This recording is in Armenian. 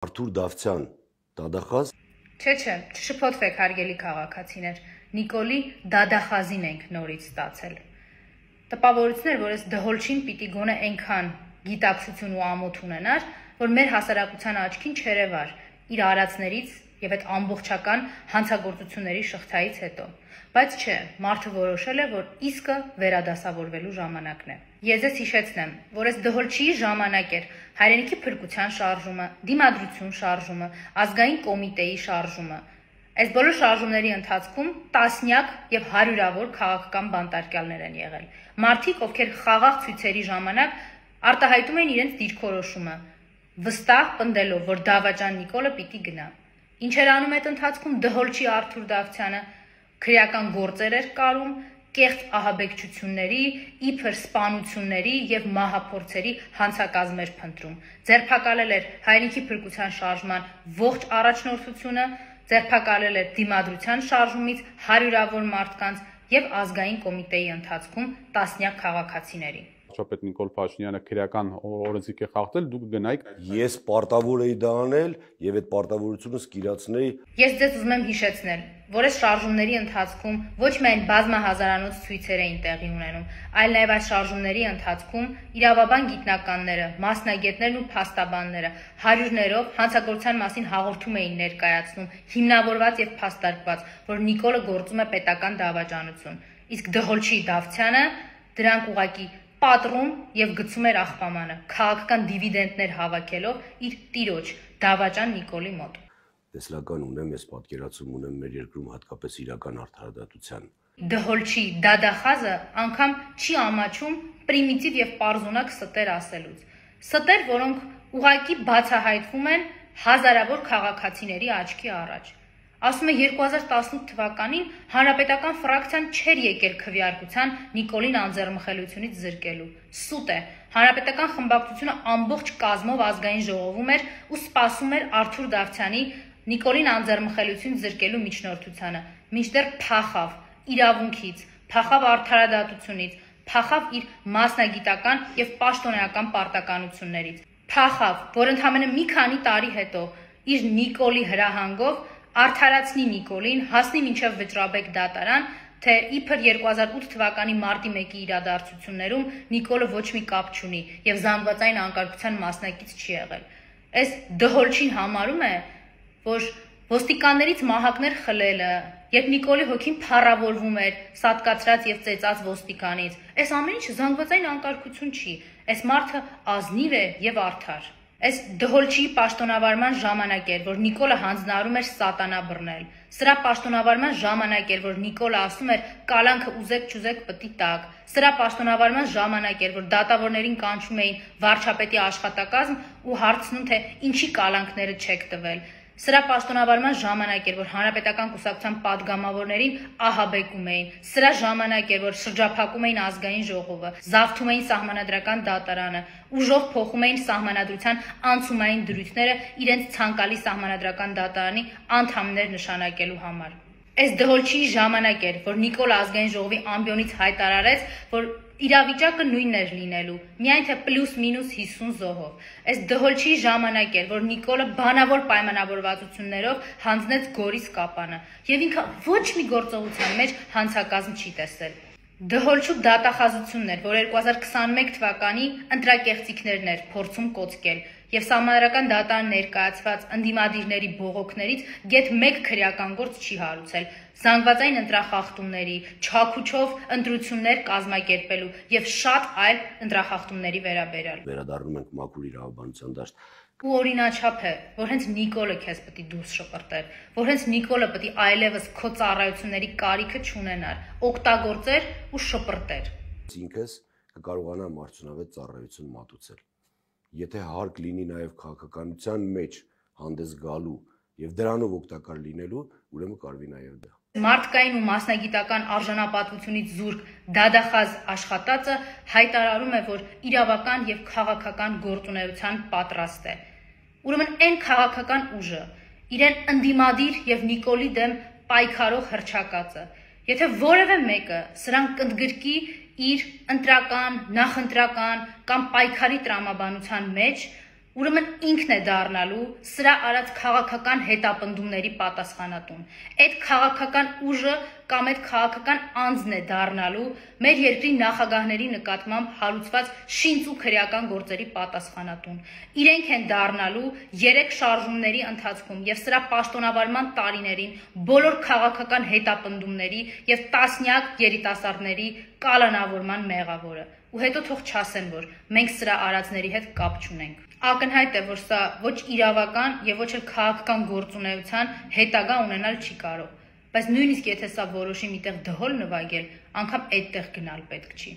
Արթուր Դավթյան, դադախազ։ Չէ, չշփոթվեք հարգելի քաղաքացիներ, Նիկոլի դադախազին ենք նորից ստացել։ Տպավորություններ, որ այս դհոլչին պիտի գոնե այնքան գիտակցություն ու ամոթ ունենար, որ մեր հասարակության աչքին չերևար իր արածներից եւ այդ ամբողջական հանցագործությունների շղթայից հետո։ Բայց չէ, մարդը որոշել է, որ իսկը վերադասավորվելու ժամանակն է։ Ես ձեզ հիշեցնեմ, որ այս դհոլչիի ժամանակ էր հայրենիքի փրկության շարժումը, դիմադրություն շարժումը, ազգային կոմիտեի շարժումը։ Այս բոլոր շարժումների ընթացքում տասնյակ եւ հարյուրավոր քաղաքական բանտարկյալներ են եղել։ Մարդիկ, ովքեր խաղաղ ցույցերի ժամանակ արտահայտում էին իրենց դիրքորոշումը, վստահ պնդելով, որ դավաճան Նիկոլը պիտի գնա։ Ինչեր անում այդ ընթացքում դհոլչի Արթուր Դավթյանը քրեական գործեր էր կարում, կեղծ ահաբեկչությունների, իբր սպանությունների եւ մահափորձերի հանցակազմեր փնտրում։ Ձերբակալել էր հայրենիքի փրկության շարժման ողջ առաջնորդությունը, ձերբակալել էր դիմադրության շարժումից հարյուրավոր մարդկանց եւ ազգային կոմիտեի ընթացքում տասնյակ քաղաքացիների։ Վարչապետ Նիկոլ Փաշինյանը քրեական օրենսգիր է խախտել, դուք գնայիք։ Ես պարտավոր էի դա անել եւ այդ պարտավորությունը սկիրացնեի։ Ես ձեզ ուզում եմ հիշեցնել, որ այս շարժումների ընթացքում ոչ միայն բազմահազարանոց ցույցեր էին տեղի ունենում, այլ նաեւ այս շարժումների ընթացքում իրավաբան գիտնականները, մասնագետներն ու փաստաբանները հարյուրներով հանցագործության մասին հաղորդում էին ներկայացնում, հիմնավորված եւ փաստարկված, որ Նիկոլը գործում է պետական դավաճանություն, իսկ դհոլչի Դավթյանը դրանք ուղղակի պատռում եւ գցում էր աղբամանը, քաղաքական դիվիդենդներ հավաքելով իր տիրոջ դավաճան Նիկոլի մոտ։ Տեսլական ունեմ, ես պատկերացում ունեմ մեր երկրում հատկապես իրական արդարադատության։ Դհոլչի դադախազը անգամ չի ամաչում պրիմիտիվ եւ պարզունակ ստեր ասելուց։ Ստեր, որոնք ուղղակի բացահայտվում են հազարավոր քաղաքացիների աչքի առաջ։ Ասում է 2018 թվականին հանրապետական ֆրակցիան չէր եկել քվեարկության Նիկոլին անձեռնմխելիությունից զրկելու։ Սուտ է, հանրապետական խմբակցությունը ամբողջ կազմով ազգային ժողովում էր ու սպասում էր Արթուր Դավթյանի Նիկոլին անձեռնմխելիություն զրկելու միջնորդությանը, մինչդեռ փախավ իրավունքից, փախավ արդարադատությունից, փախավ իր մասնագիտական եւ պաշտոնեական պարտականություններից, փախավ, որ ընդամենը մի քանի տարի հետո իր Նիկոլի հրահանգով արդարացնի Նիկոլին, հասնի մինչև Վճռաբեկ դատարան, թե իբր 2008 թվականի մարտի 1-ի իրադարձություններում Նիկոլը ոչ մի կապ չունի եւ զանգվածային անկարգության մասնակից չի եղել։ Այս դհոլչին համարում է, որ ոստիկաններից մահակներ խլելը, երբ Նիկոլի հոգին փառավորվում էր սատկացրած եւ ծեծած ոստիկանից, այս ամեն ինչը զանգվածային անկարգություն չի, այս մարդը ազնիվ է եւ արդար։ Այս դհոլչի պաշտոնավարման ժամանակ էր, որ Նիկոլը հանձնարարում էր սատանա բռնել։ Սրա պաշտոնավարման ժամանակ էր, որ Նիկոլը ասում էր կալանքը ուզեք-չուզեք պտի տակ։ Սրա պաշտոնավարման ժամանակ էր, որ դատավորներին կանչում էին վարչապետի աշխատակազմ ու հարցնում, թե ինչի կալանքները չեք տվել։ Սրա պաշտոնավարման ժամանակ էր, որ հանրապետական կուսակցության падգամավորներին ահաբեկում էին։ Սրա ժամանակ էր, որ շրջափակում էին ազգային ժողովը, զավթում էին սահմանադրական դատարանը, ուժով փոխում էին սահմանադրության անցումային դրույթները իրենց ցանկալի սահմանադրական դատարանի անդամներ նշանակելու համար։ Այս դհոլչի ժամանակ էր, որ Նիկոլ ազգային ժողովի ամբիոնից հայտարարեց, որ իրավիճակը նույնն էր լինելու, միայն թե պլյուս-մինուս 50 զոհով։ Այս դհոլչի ժամանակ էր, որ Նիկոլը բանավոր պայմանավորվածություններով հանձնեց Գորիս կապանը, եւ ինքը ոչ մի գործողության մեջ հանցակազմ չի տեսել։ Դհոլչու դատախազությունն էր, որ 2021 թվականի ընտրակեղծիքներն էր փորձում կոծկել եւ սահմանադրական դատարան ներկայացված ընդդիմադիրների բողոքներից գեթ 1 քրեական գործ չի հարուցել։ Զանգվածային ընտրախախտումների, չաքուչով ընտրություններ կազմակերպելու եւ շատ այլ ընտրախախտումների վերաբերյալ։ Վերադառնում ենք մաքուր իրավաբանության դաշտ։ Ու օրինաչափ է, որ հենց Նիկոլը քեզ պետք է դուրս շպրտեր, որ հենց Նիկոլը պետք է այլևս քո ծառայությունների կարիքը չունենար, օգտագործեր ու շպրտեր։ Ինքս կկարողանամ արդյունավետ ծառայություն մատուցել։ Եթե հարկ լինի նաև քաղաքականության մեջ հանդես գալու եւ դրանով օգտակար լինելու, ուրեմն կարվի նաև դա։ Մարդկային ու մասնագիտական արժանապատվությունից զուրկ դադախազ աշխատածը հայտարարում է, որ իրավական եւ քաղաքական գործունեության պատրաստ է։ Ուրեմն այն քաղաքական ուժը, իրեն ընդդիմադիր եւ Նիկոլի դեմ պայքարող հռչակածը, եթե որևէ մեկը սրան կընդգրկի իր ընտրական, նախընտրական կամ պայքարի տրամաբանության մեջ, ուրեմն ինքն է դառնալու սրա արած քաղաքական հետապնդումների պատասխանատուն։ Այդ քաղաքական ուժը կամ այդ քաղաքական անձն է դառնալու մեր երկրի նախագահների նկատմամբ հարուցված շինծ ու քրեական գործերի պատասխանատուն։ Իրենք են դառնալու 3 շարժումների ընթացքում եւ սրա պաշտոնավարման տարիներին բոլոր քաղաքական հետապնդումների եւ տասնյակ երիտասարդների կալանավորման մեղավորը։ Ու հետո թող չասեն, որ մենք սրա արածների հետ կապ չունենք։ Ակնհայտ է, որ սա ոչ իրավական եւ ոչ էլ քաղաքական գործունեության հետագա ունենալ չի կարող։ Բայց նույնիսկ եթե սա որոշի միտեղ դհոլ նվագել, անգամ այդտեղ գնալ պետք չի։